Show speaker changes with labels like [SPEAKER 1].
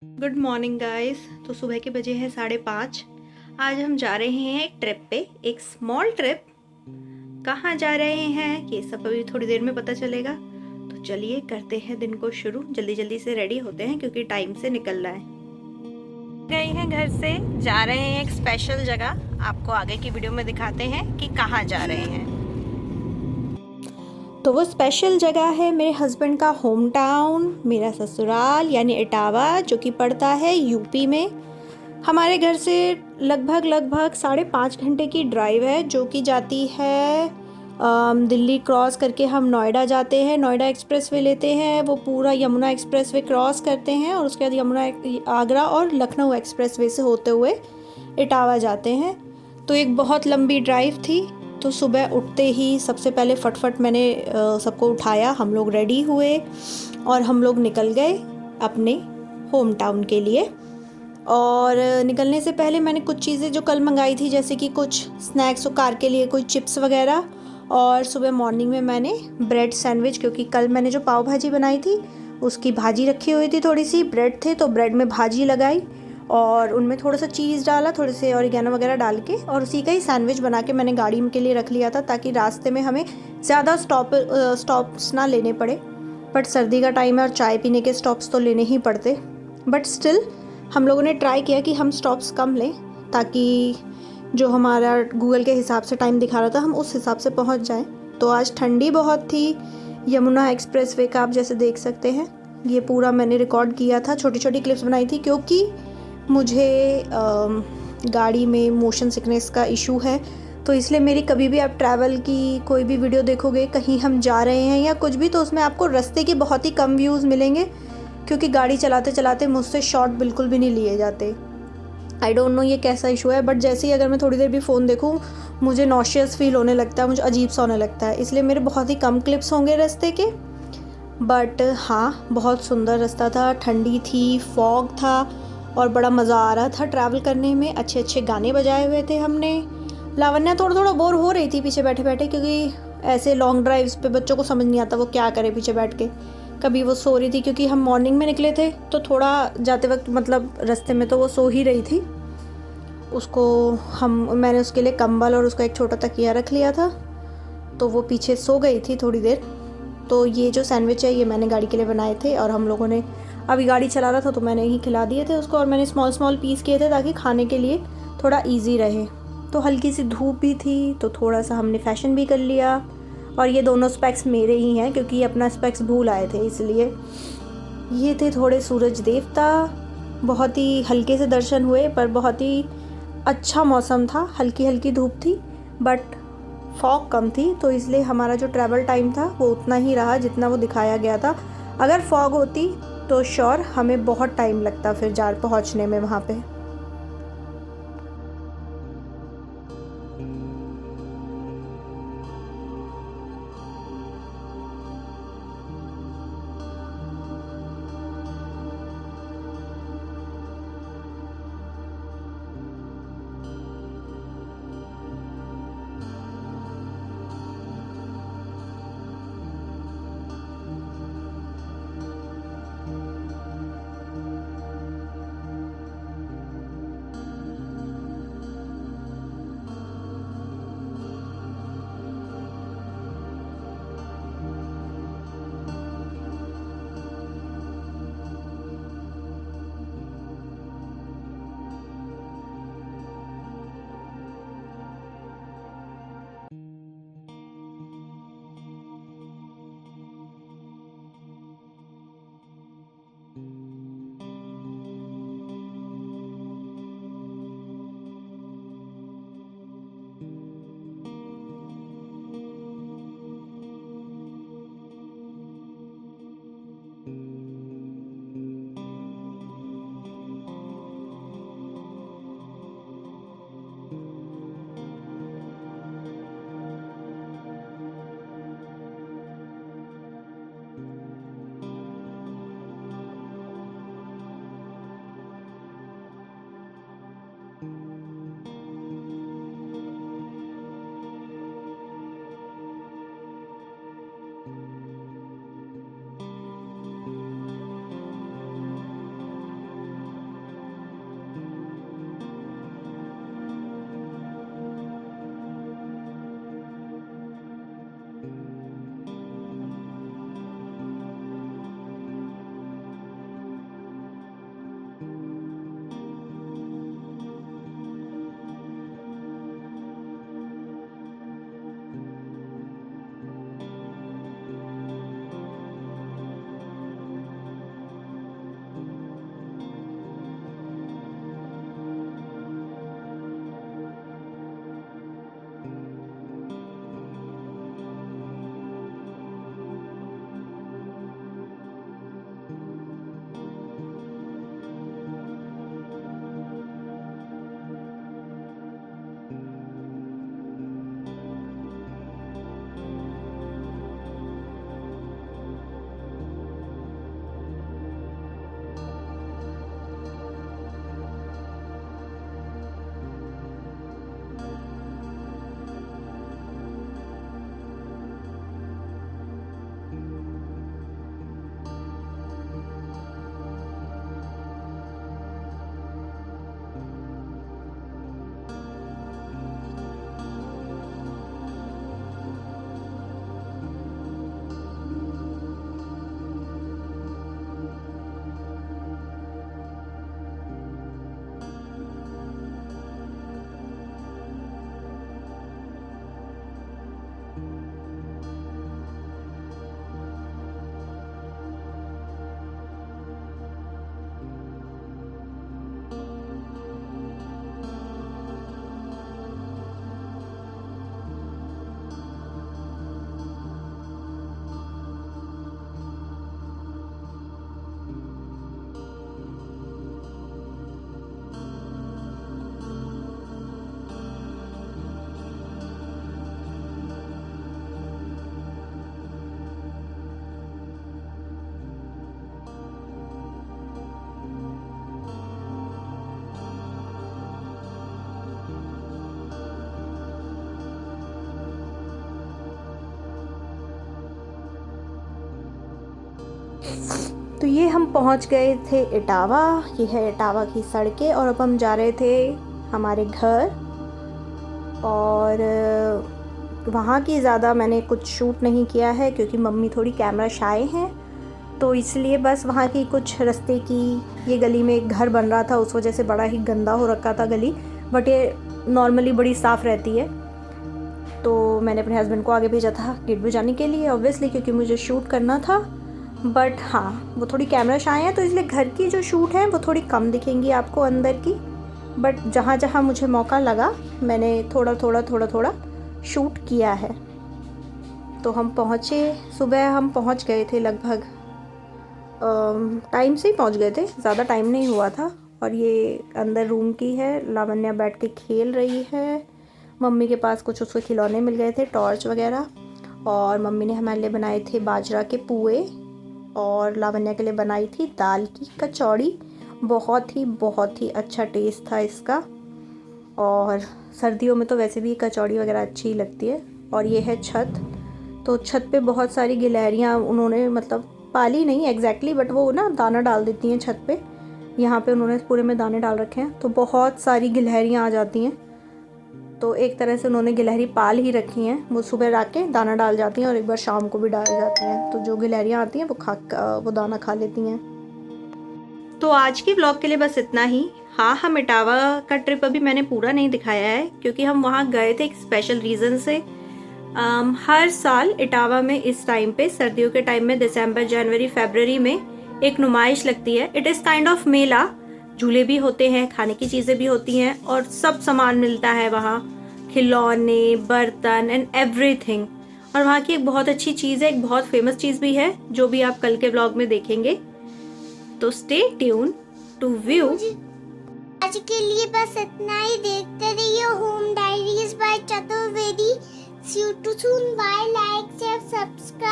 [SPEAKER 1] Good morning guys. तो सुबह के बजे हैं 5:30। आज हम जा रहे हैं एक ट्रिप पे, एक स्मॉल ट्रिप। कहाँ जा रहे हैं ये सब अभी थोड़ी देर में पता चलेगा। तो चलिए करते हैं दिन को शुरू। जल्दी जल्दी से रेडी होते हैं क्योंकि टाइम से निकलना है। गए हैं घर से, जा रहे हैं एक स्पेशल जगह। आपको आगे की वीडियो में दिखाते हैं कि कहाँ जा रहे हैं। तो वो स्पेशल जगह है मेरे हस्बैंड का होम टाउन, मेरा ससुराल यानी इटावा, जो कि पड़ता है यूपी में। हमारे घर से लगभग 5.5 घंटे की ड्राइव है, जो कि जाती है दिल्ली क्रॉस करके हम नोएडा जाते हैं। नोएडा एक्सप्रेस वे लेते हैं, वो पूरा यमुना एक्सप्रेस वे क्रॉस करते हैं और उसके बाद यमुना आगरा और लखनऊ एक्सप्रेस वे से होते हुए इटावा जाते हैं। तो एक बहुत लंबी ड्राइव थी। तो सुबह उठते ही सबसे पहले फटफट मैंने सबको उठाया, हम लोग रेडी हुए और हम लोग निकल गए अपने होम टाउन के लिए। और निकलने से पहले मैंने कुछ चीज़ें जो कल मंगाई थी, जैसे कि कुछ स्नैक्स और कार के लिए कोई चिप्स वगैरह, और सुबह मॉर्निंग में मैंने ब्रेड सैंडविच, क्योंकि कल मैंने जो पाव भाजी बनाई थी उसकी भाजी रखी हुई थी, थोड़ी सी ब्रेड थे तो ब्रेड में भाजी लगाई और उनमें थोड़ा सा चीज़ डाला, थोड़े से ऑरिगेनो वगैरह डाल के, और उसी का ही सैंडविच बना के मैंने गाड़ी के लिए रख लिया था, ताकि रास्ते में हमें ज़्यादा स्टॉप्स ना लेने पड़े। बट सर्दी का टाइम है और चाय पीने के स्टॉप्स तो लेने ही पड़ते। बट स्टिल हम लोगों ने ट्राई किया कि हम स्टॉप्स कम लें, ताकि जो हमारा गूगल के हिसाब से टाइम दिखा रहा था हम उस हिसाब से पहुंच जाएं। तो आज ठंडी बहुत थी। यमुना एक्सप्रेस वे का आप जैसे देख सकते हैं, ये पूरा मैंने रिकॉर्ड किया था, छोटी छोटी क्लिप्स बनाई थी, क्योंकि मुझे गाड़ी में मोशन सिकनेस का इशू है। तो इसलिए मेरी कभी भी आप ट्रैवल की कोई भी वीडियो देखोगे, कहीं हम जा रहे हैं या कुछ भी, तो उसमें आपको रास्ते के बहुत ही कम व्यूज़ मिलेंगे, क्योंकि गाड़ी चलाते चलाते मुझसे शॉट बिल्कुल भी नहीं लिए जाते। आई डोंट नो ये कैसा इशू है, बट जैसे ही अगर मैं थोड़ी देर भी फ़ोन देखूँ मुझे नॉशियस फील होने लगता है, मुझे अजीब सा होने लगता है। इसलिए मेरे बहुत ही कम क्लिप्स होंगे रास्ते के। बट हाँ, बहुत सुंदर रास्ता था, ठंडी थी, फॉग था और बड़ा मज़ा आ रहा था ट्रैवल करने में। अच्छे अच्छे गाने बजाए हुए थे हमने। लावण्या थोड़ा थोड़ा बोर हो रही थी पीछे बैठे बैठे, क्योंकि ऐसे लॉन्ग ड्राइव्स पे बच्चों को समझ नहीं आता वो क्या करे पीछे बैठ के। कभी वो सो रही थी, क्योंकि हम मॉर्निंग में निकले थे, तो थोड़ा जाते वक्त मतलब रास्ते में तो वो सो ही रही थी। मैंने उसके लिए कंबल और उसका एक छोटा तकिया रख लिया था, तो वो पीछे सो गई थी थोड़ी देर। तो ये जो सैंडविच है ये मैंने गाड़ी के लिए बनाए थे, और हम लोगों ने अभी गाड़ी चला रहा था तो मैंने ही खिला दिए थे उसको, और मैंने स्मॉल पीस किए थे ताकि खाने के लिए थोड़ा ईजी रहे। तो हल्की सी धूप भी थी तो थोड़ा सा हमने फ़ैशन भी कर लिया। और ये दोनों स्पेक्स मेरे ही हैं, क्योंकि ये अपना स्पेक्स भूल आए थे, इसलिए। ये थे थोड़े सूरज देवता, बहुत ही हल्के से दर्शन हुए, पर बहुत ही अच्छा मौसम था। हल्की हल्की धूप थी बट फॉग कम थी, तो इसलिए हमारा जो ट्रैवल टाइम था वो उतना ही रहा जितना वो दिखाया गया था। अगर फॉग होती तो श्योर हमें बहुत टाइम लगता फिर पहुंचने में वहाँ पे। तो ये हम पहुंच गए थे इटावा। ये है इटावा की सड़कें और अब हम जा रहे थे हमारे घर। और वहाँ की ज़्यादा मैंने कुछ शूट नहीं किया है क्योंकि मम्मी थोड़ी कैमरा शाय हैं, तो इसलिए बस वहाँ की कुछ रास्ते की, ये गली में एक घर बन रहा था उस वजह से बड़ा ही गंदा हो रखा था गली, बट ये नॉर्मली बड़ी साफ़ रहती है। तो मैंने अपने हस्बैंड को आगे भेजा था गेट बजाने के लिए ऑब्वियसली, क्योंकि मुझे शूट करना था। बट हाँ, वो थोड़ी कैमरा शाय है तो इसलिए घर की जो शूट है वो थोड़ी कम दिखेंगी आपको अंदर की। बट जहाँ जहाँ मुझे मौका लगा मैंने थोड़ा थोड़ा शूट किया है। तो हम पहुँचे, सुबह हम पहुँच गए थे लगभग टाइम से ही पहुँच गए थे, ज़्यादा टाइम नहीं हुआ था। और ये अंदर रूम की है, लावण्या बैठ के खेल रही है। मम्मी के पास कुछ उसको खिलौने मिल गए थे, टॉर्च वगैरह। और मम्मी ने हमारे लिए बनाए थे बाजरा के पुए और लावण्या के लिए बनाई थी दाल की कचौड़ी। बहुत ही अच्छा टेस्ट था इसका। और सर्दियों में तो वैसे भी कचौड़ी वगैरह अच्छी लगती है। और ये है छत, तो छत पे बहुत सारी गिलहरियाँ उन्होंने, मतलब पाली नहीं एग्जैक्टली, बट वो ना दाना डाल देती हैं छत पे। यहाँ पे उन्होंने पूरे में दाने डाल रखे हैं, तो बहुत सारी गिलहरियाँ आ जाती हैं। तो एक तरह से उन्होंने गिलहरी पाल ही रखी हैं। वो सुबह रात के दाना डाल जाती हैं और एक बार शाम को भी डाल जाती हैं। तो जो गिलहरियाँ आती हैं वो दाना खा लेती हैं। तो आज की व्लॉग के लिए बस इतना ही। हाँ, हम इटावा का ट्रिप अभी मैंने पूरा नहीं दिखाया है क्योंकि हम वहाँ गए थे एक स्पेशल रीज़न से। हर साल इटावा में इस टाइम पे, सर्दियों के टाइम में, दिसंबर, जनवरी, फरवरी में एक नुमाइश लगती है। इट इज़ काइंड ऑफ मेला। झूले भी होते हैं, खाने की चीज़ें भी होती हैं और सब सामान मिलता है वहाँ, खिलौने, बर्तन एंड एवरीथिंग। और वहाँ की एक बहुत अच्छी चीज़ है, एक बहुत फेमस चीज़ भी है, जो भी आप कल के व्लॉग में देखेंगे। तो स्टे ट्यून टू व्यू।
[SPEAKER 2] आज के लिए बस इतना ही। देखते रहिए home diaries by Chaturvedi. See you soon. Bye. Like, share, subscribe.